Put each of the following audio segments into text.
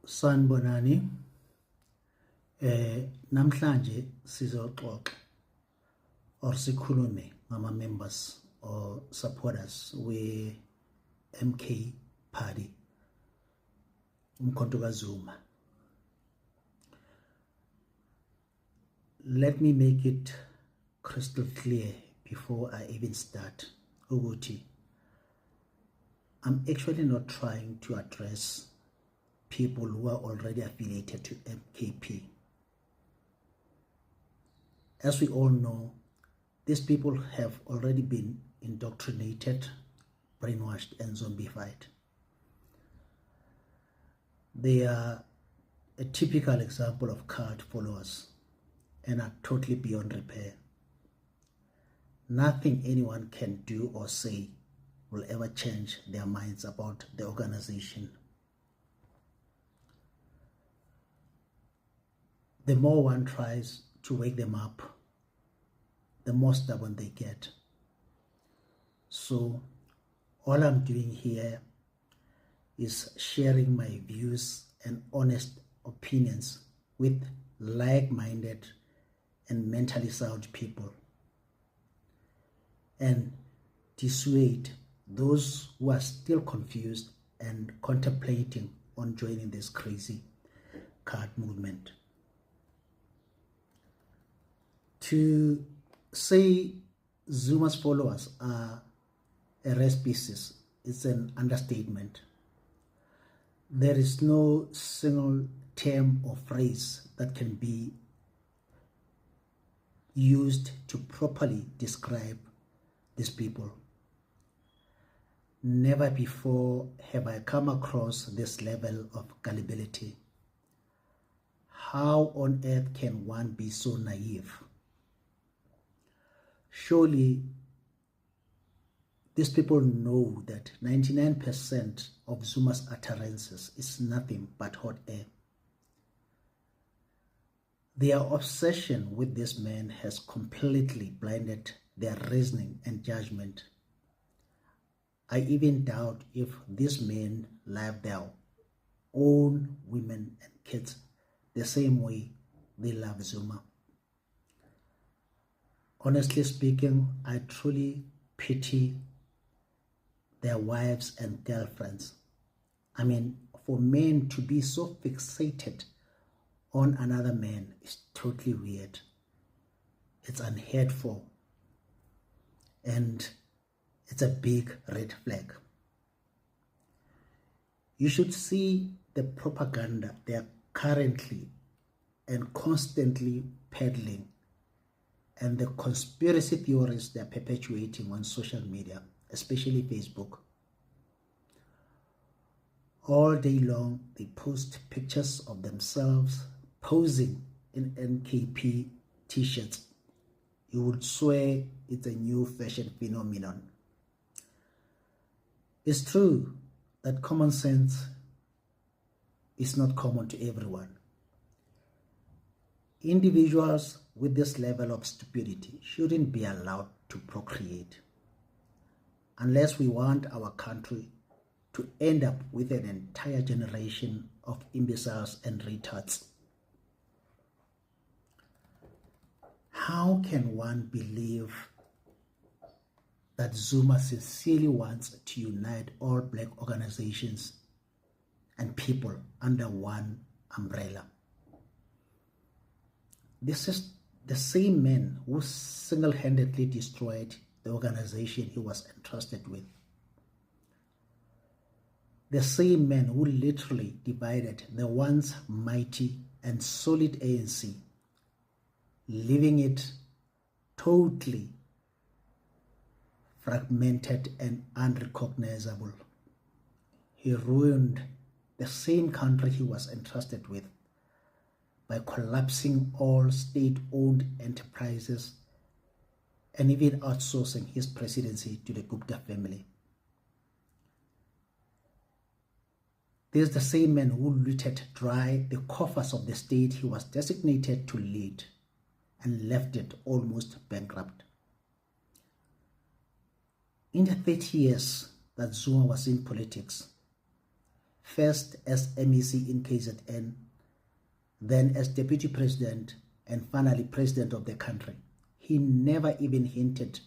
Sanibonani. Namhlanje sizoxoxa or sikhulume ngama members or supporters we MK party umkhonto kaZuma. Let me make it crystal clear before I even start. Uthi, I'm actually not trying to address people who are already affiliated to MKP. As we all know, these people have already been indoctrinated, brainwashed, and zombified. They are a typical example of cult followers and are totally beyond repair. Nothing anyone can do or say will ever change their minds about the organization. The more one tries to wake them up, the more stubborn they get. So all I'm doing here is sharing my views and honest opinions with like-minded and mentally sound people, and dissuade those who are still confused and contemplating on joining this crazy cult movement. To say Zuma's followers are a rare species, it's an understatement. There is no single term or phrase that can be used to properly describe these people. Never before have I come across this level of gullibility. How on earth can one be so naive? Surely these people know that 99% of Zuma's utterances is nothing but hot air. Their obsession with this man has completely blinded their reasoning and judgment. I even doubt if these men love their own women and kids the same way they love Zuma. Honestly speaking, I truly pity their wives and girlfriends. I mean, for men to be so fixated on another man is totally weird. It's unheard for. And it's a big red flag. You should see the propaganda they are currently and constantly peddling, and the conspiracy theories they are perpetuating on social media, especially Facebook. All day long, they post pictures of themselves posing in NKP t-shirts. You would swear it's a new fashion phenomenon. It's true that common sense is not common to everyone. Individuals with this level of stupidity shouldn't be allowed to procreate unless we want our country to end up with an entire generation of imbeciles and retards. How can one believe that Zuma sincerely wants to unite all black organizations and people under one umbrella? This is the same man who single-handedly destroyed the organization he was entrusted with. The same man who literally divided the once mighty and solid ANC, leaving it totally fragmented and unrecognizable. He ruined the same country he was entrusted with by collapsing all state-owned enterprises and even outsourcing his presidency to the Gupta family. This is the same man who looted dry the coffers of the state he was designated to lead and left it almost bankrupt. In the 30 years that Zuma was in politics, first as MEC in KZN, then as Deputy President, and finally President of the country. He never even hinted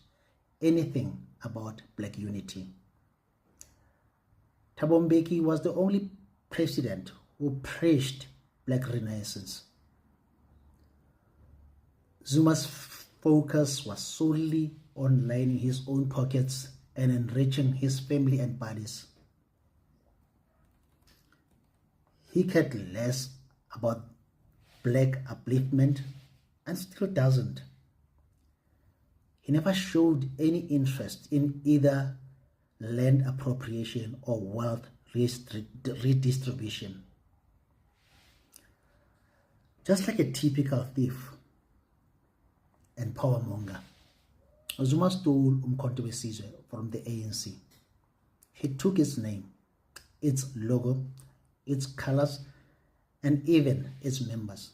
anything about black unity. Thabo Mbeki was the only president who preached black renaissance. Zuma's focus was solely on lining his own pockets and enriching his family and buddies. He cared less about black upliftment and still doesn't. He never showed any interest in either land appropriation or wealth redistribution. Just like a typical thief and powermonger, Zuma stole Umkhonto weSizwe from the ANC. He took its name, its logo, its colors, and even its members.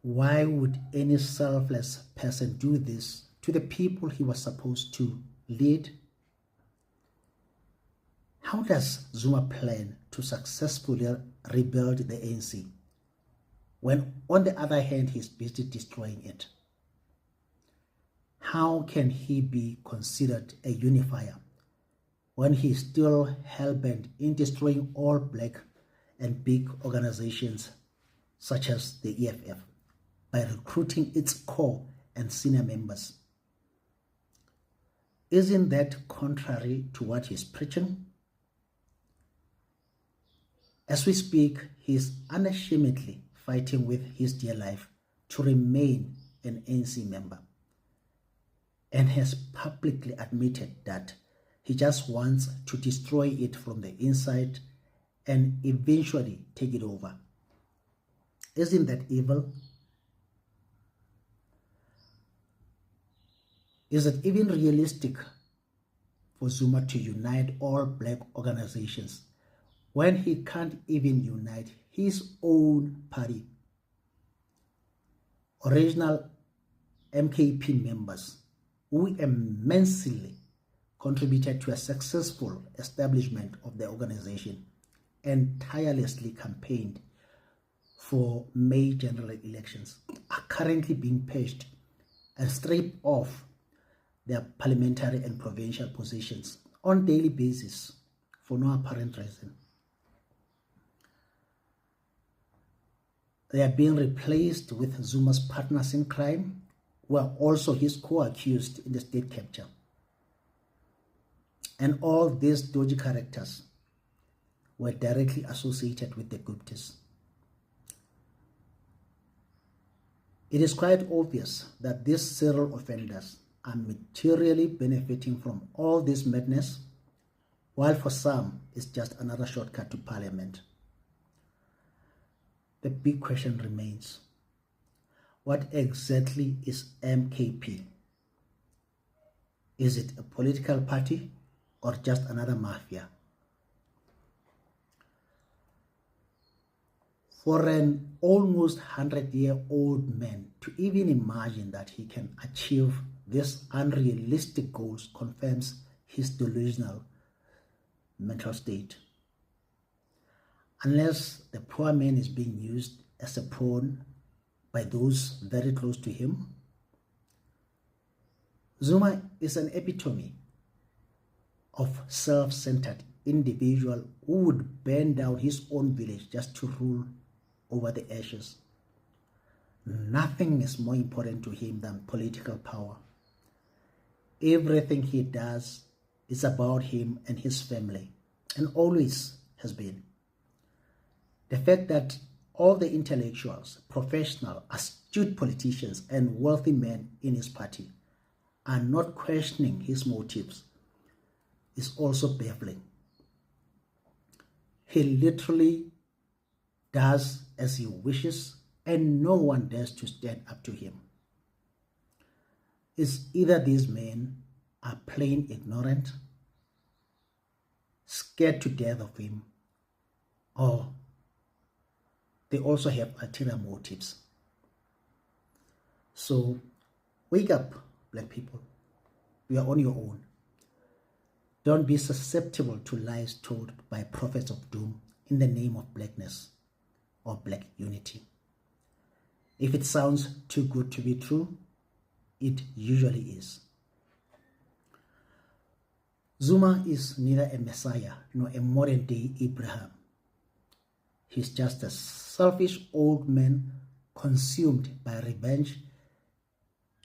Why would any selfless person do this to the people he was supposed to lead? How does Zuma plan to successfully rebuild the ANC when, on the other hand, he's busy destroying it? How can he be considered a unifier when he's still hell-bent in destroying all black and big organizations such as the EFF by recruiting its core and senior members? Isn't that contrary to what he's preaching? As we speak, he is unashamedly fighting with his dear life to remain an ANC member, and has publicly admitted that he just wants to destroy it from the inside and eventually take it over. Isn't that evil? Is it even realistic for Zuma to unite all black organizations when he can't even unite his own party? Original MKP members who immensely contributed to a successful establishment of the organization and tirelessly campaigned for May general elections are currently being purged and stripped of their parliamentary and provincial positions on a daily basis for no apparent reason. They are being replaced with Zuma's partners in crime, who are also his co-accused in the state capture. And all these dodgy characters were directly associated with the Guptas. It is quite obvious that these serial offenders are materially benefiting from all this madness, while for some it's just another shortcut to parliament. The big question remains: what exactly is MKP? Is it a political party or just another mafia? For an almost 100-year-old man to even imagine that he can achieve these unrealistic goals confirms his delusional mental state. Unless the poor man is being used as a pawn by those very close to him. Zuma is an epitome of self-centered individual who would burn down his own village just to rule over the ashes. Nothing is more important to him than political power. Everything he does is about him and his family, and always has been. The fact that all the intellectuals, professional, astute politicians, and wealthy men in his party are not questioning his motives is also baffling. He literally does as he wishes, and no one dares to stand up to him. It's either these men are plain ignorant, scared to death of him, or they also have ulterior motives. So, wake up, black people. You are on your own. Don't be susceptible to lies told by prophets of doom in the name of blackness or black unity. If it sounds too good to be true, it usually is. Zuma is neither a messiah nor a modern-day Abraham. He's just a selfish old man consumed by revenge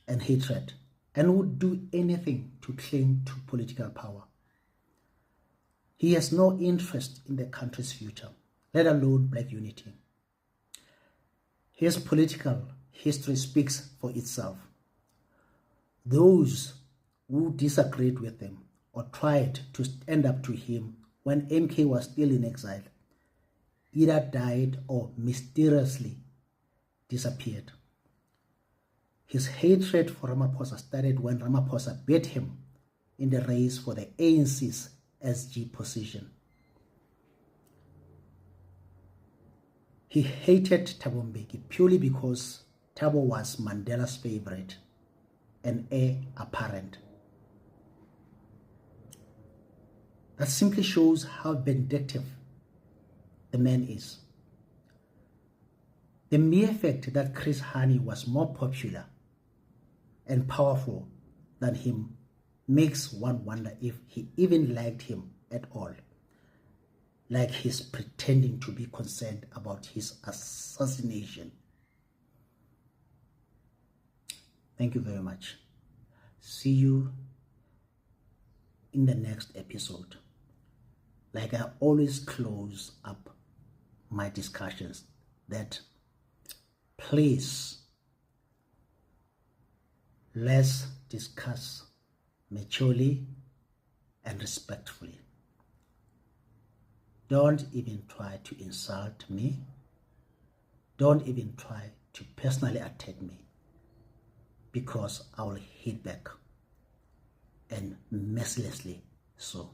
and hatred, and would do anything to cling to political power. He has no interest in the country's future, let alone black unity. His political history speaks for itself. Those who disagreed with him or tried to stand up to him when MK was still in exile either died or mysteriously disappeared. His hatred for Ramaphosa started when Ramaphosa beat him in the race for the ANC's SG position. He hated Thabo Mbeki purely because Thabo was Mandela's favorite and heir apparent. That simply shows how vindictive the man is. The mere fact that Chris Hani was more popular and powerful than him makes one wonder if he even liked him at all, like he's pretending to be concerned about his assassination. Thank you very much. See you in the next episode. Like I always close up my discussions, that please let's discuss maturely and respectfully. Don't even try to insult me. Don't even try to personally attack me, because I will hit back, and mercilessly so.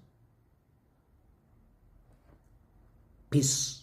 Peace.